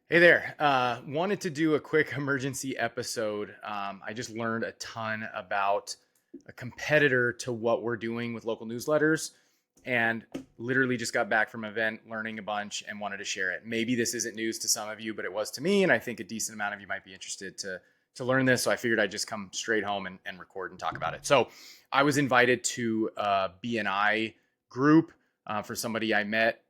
Hey there. Wanted to do a quick emergency episode. I just learned a ton about a competitor to what we're doing with local newsletters and literally just got back from an event learning a bunch and wanted to share it. Maybe this isn't news to some of you, but it was to me, and I think a decent amount of you might be interested to learn this. So I figured I'd just come straight home and record and talk about it. So I was invited to a BNI group for somebody I met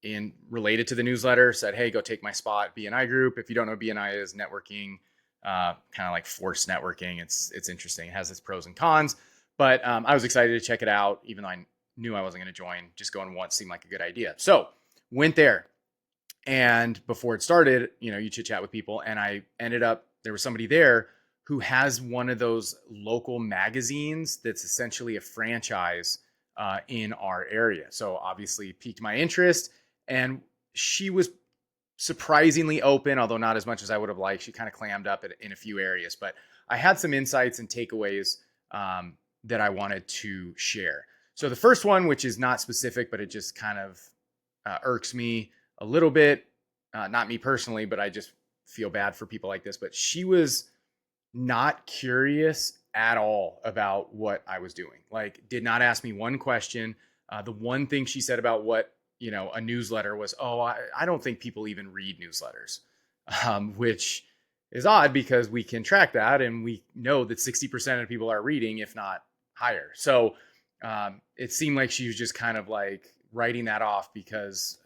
in related to the newsletter, said, hey, go take my spot, BNI group. If you don't know, BNI is networking, kind of like forced networking. It's interesting. It has its pros and cons, but I was excited to check it out, even though I knew I wasn't going to join. Just going once seemed like a good idea. So went there. And before it started, you chit chat with people. And I ended up, there was somebody there who has one of those local magazines that's essentially a franchise in our area. So obviously piqued my interest. And she was surprisingly open, although not as much as I would have liked. She kind of clammed up in a few areas, but I had some insights and takeaways that I wanted to share. So the first one, which is not specific, but it just kind of irks me a little bit. Not me personally, but I just feel bad for people like this. But she was not curious at all about what I was doing. Like, did not ask me one question. The one thing she said about what a newsletter was, oh, I don't think people even read newsletters, which is odd because we can track that and we know that 60% of people are reading, if not higher. So it seemed like she was just kind of like writing that off because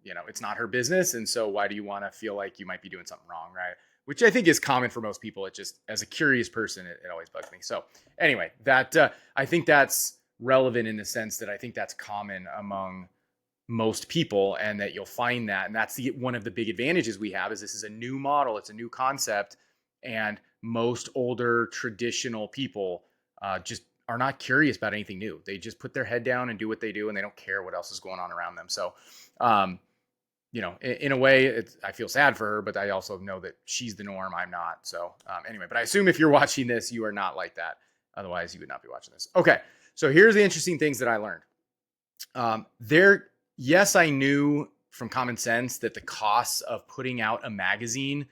it's not her business, and so why do you want to feel like you might be doing something wrong, right? Which I think is common for most people. It just, as a curious person, it always bugs me. So anyway, that I think that's relevant in the sense that I think that's common among most people, and that you'll find that, and that's one of the big advantages we have is this is a new model, it's a new concept, and most older traditional people just are not curious about anything new. They just put their head down and do what they do, and they don't care what else is going on around them. So um, in a way, I feel sad for her, but I also know that she's the norm. I'm not. So anyway, but I assume if you're watching this, you are not like that. Otherwise, you would not be watching this. Okay. So here's the interesting things that I learned. Yes, I knew from common sense that the costs of putting out a magazine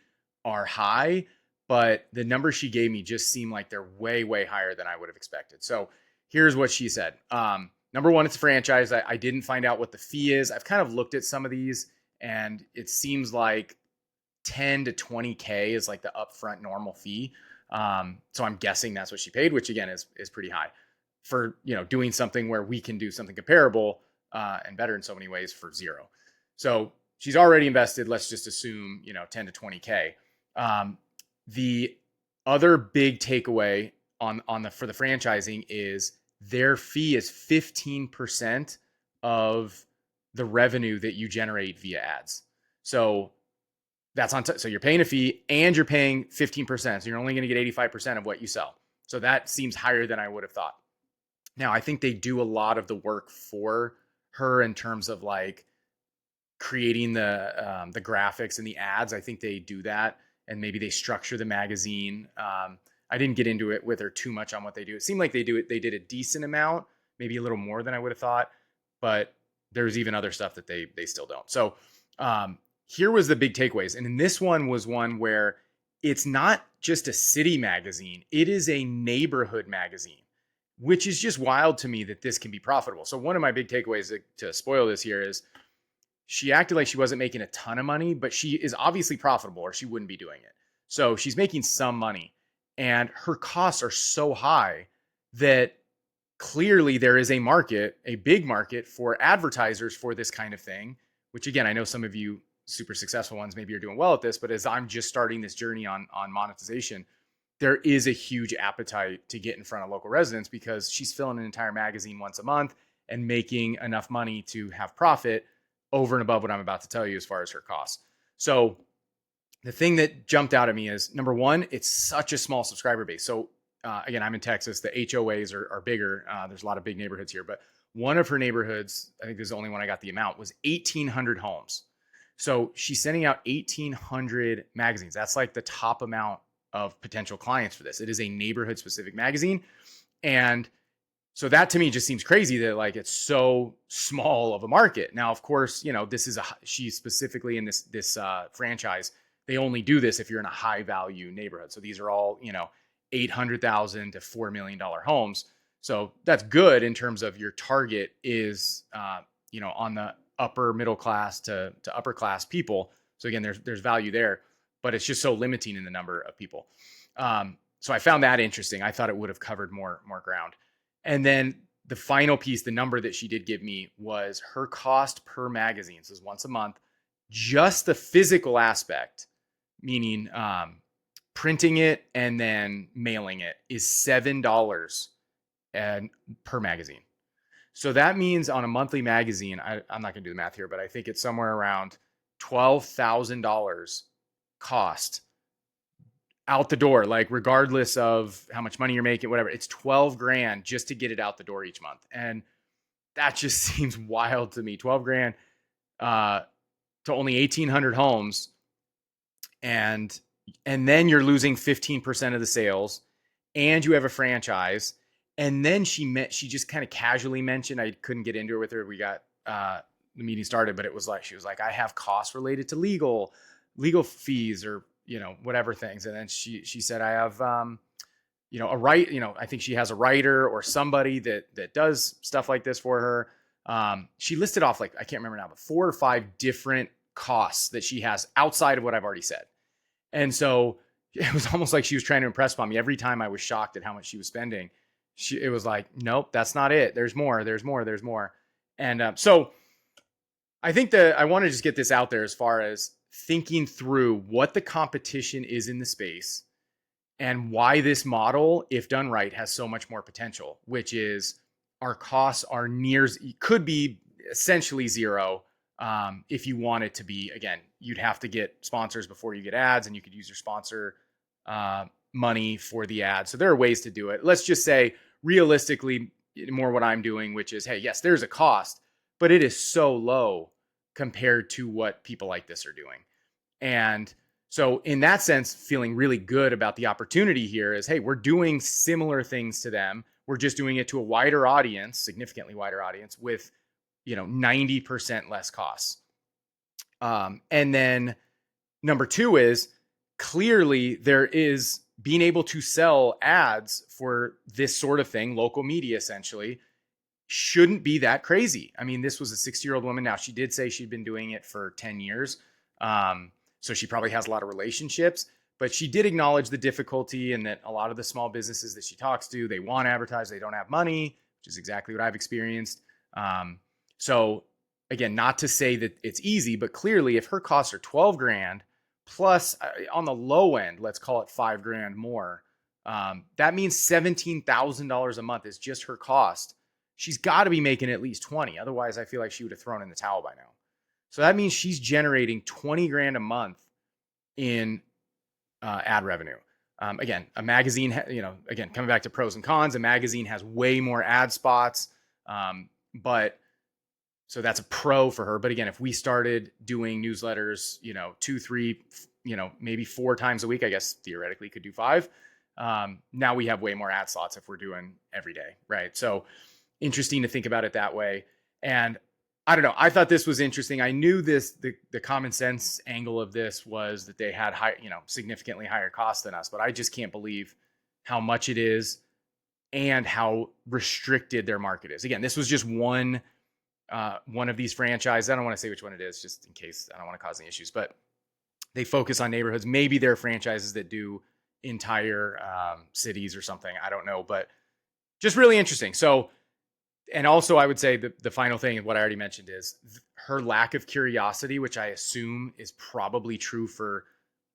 are high, but the numbers she gave me just seem like they're way, way higher than I would have expected. So here's what she said. Number one, it's a franchise. I didn't find out what the fee is. I've kind of looked at some of these, and it seems like 10 to 20K is like the upfront normal fee. So I'm guessing that's what she paid, which again is pretty high for doing something where we can do something comparable and better in so many ways for zero. So she's already invested. Let's just assume 10 to 20K. The other big takeaway for the franchising is their fee is 15% of the revenue that you generate via ads. So that's so you're paying a fee and you're paying 15%. So you're only going to get 85% of what you sell. So that seems higher than I would have thought. Now, I think they do a lot of the work for her in terms of like creating the graphics and the ads. I think they do that, and maybe they structure the magazine. I didn't get into it with her too much on what they do. It seemed like they did a decent amount, maybe a little more than I would have thought, but there's even other stuff that they still don't. So here was the big takeaways, and in this one was one where it's not just a city magazine; it is a neighborhood magazine, which is just wild to me that this can be profitable. So one of my big takeaways to spoil this here is she acted like she wasn't making a ton of money, but she is obviously profitable or she wouldn't be doing it. So she's making some money, and her costs are so high that clearly there is a market, a big market for advertisers for this kind of thing, which again, I know some of you super successful ones maybe are doing well at this, but as I'm just starting this journey on monetization, there is a huge appetite to get in front of local residents because she's filling an entire magazine once a month and making enough money to have profit over and above what I'm about to tell you as far as her costs. So the thing that jumped out at me is number one, it's such a small subscriber base. So again, I'm in Texas. The HOAs are bigger. There's a lot of big neighborhoods here, but one of her neighborhoods, I think this is the only one I got the amount, was 1,800 homes. So she's sending out 1,800 magazines. That's like the top amount of potential clients for this. It is a neighborhood specific magazine. And So that to me just seems crazy that like it's so small of a market. Now, of course, this is she's specifically in this franchise. They only do this if you're in a high value neighborhood. So these are all, $800,000 to $4 million homes. So that's good in terms of your target is, on the upper middle class to upper class people. So again, there's value there, but it's just so limiting in the number of people. So I found that interesting. I thought it would have covered more ground. And then the final piece, the number that she did give me was her cost per magazine. So it's once a month, just the physical aspect, meaning printing it and then mailing it, is $7 per magazine. So that means on a monthly magazine, I'm not going to do the math here, but I think it's somewhere around $12,000 cost out the door, like regardless of how much money you're making, whatever. It's 12 grand just to get it out the door each month. And that just seems wild to me. 12 grand to only 1,800 homes. And then you're losing 15% of the sales, and you have a franchise. And then she just kind of casually mentioned, I couldn't get into it with her. We got the meeting started, but it was like, she was like, I have costs related to legal fees or, whatever things. And then she said, I have, I think she has a writer or somebody that does stuff like this for her. She listed off, like, I can't remember now, but 4 or 5 different costs that she has outside of what I've already said. And so it was almost like she was trying to impress upon me. Every time I was shocked at how much she was spending, it was like, nope, that's not it. There's more. And so I think that I want to just get this out there as far as thinking through what the competition is in the space and why this model, if done right, has so much more potential, which is our costs are could be essentially zero. If you want it to be, again, you'd have to get sponsors before you get ads, and you could use your sponsor money for the ad. So there are ways to do it. Let's just say realistically, more what I'm doing, which is, hey, yes, there's a cost, but it is so low compared to what people like this are doing. And so in that sense, feeling really good about the opportunity here is, hey, we're doing similar things to them. We're just doing it to a wider audience, significantly wider audience, with 90% less costs. And then number 2 is clearly there is being able to sell ads for this sort of thing, local media essentially, shouldn't be that crazy. I mean, this was a 60-year-old woman. Now, she did say she'd been doing it for 10 years. So she probably has a lot of relationships, but she did acknowledge the difficulty and that a lot of the small businesses that she talks to, they want to advertise, they don't have money, which is exactly what I've experienced. So again, not to say that it's easy, but clearly if her costs are 12 grand plus on the low end, let's call it 5 grand more, that means $17,000 a month is just her cost. She's got to be making at least 20. Otherwise, I feel like she would have thrown in the towel by now. So that means she's generating 20 grand a month in ad revenue. Again, a magazine, again, coming back to pros and cons, a magazine has way more ad spots. But so that's a pro for her. But again, if we started doing newsletters, 2, 3, maybe 4 times a week, I guess theoretically could do 5. Now we have way more ad slots if we're doing every day. Right. So interesting to think about it that way. And I don't know. I thought this was interesting. I knew the common sense angle of this was that they had significantly higher costs than us, but I just can't believe how much it is and how restricted their market is. Again, this was just one of these franchises. I don't want to say which one it is, just in case I don't want to cause any issues, but they focus on neighborhoods. Maybe there are franchises that do entire cities or something. I don't know, but just really interesting. So, and also I would say the final thing, what I already mentioned, is her lack of curiosity, which I assume is probably true for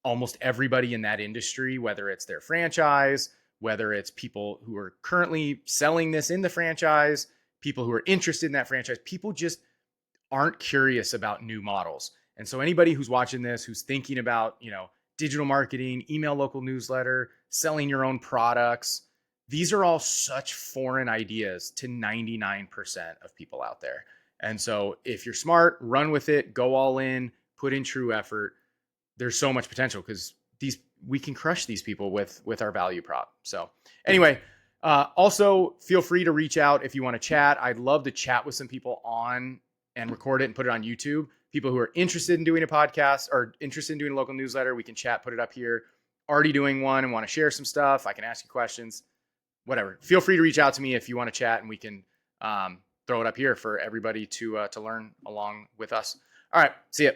almost everybody in that industry, whether it's their franchise, whether it's people who are currently selling this in the franchise, people who are interested in that franchise. People just aren't curious about new models. And so anybody who's watching this, who's thinking about, digital marketing, email local newsletter, selling your own products, these are all such foreign ideas to 99% of people out there. And so if you're smart, run with it, go all in, put in true effort. There's so much potential because we can crush these people with our value prop. So anyway, Also, feel free to reach out if you want to chat. I'd love to chat with some people on and record it and put it on YouTube. People who are interested in doing a podcast or interested in doing a local newsletter, we can chat, put it up here. Already doing one and want to share some stuff, I can ask you questions, whatever. Feel free to reach out to me if you want to chat, and we can throw it up here for everybody to learn along with us. All right, see ya.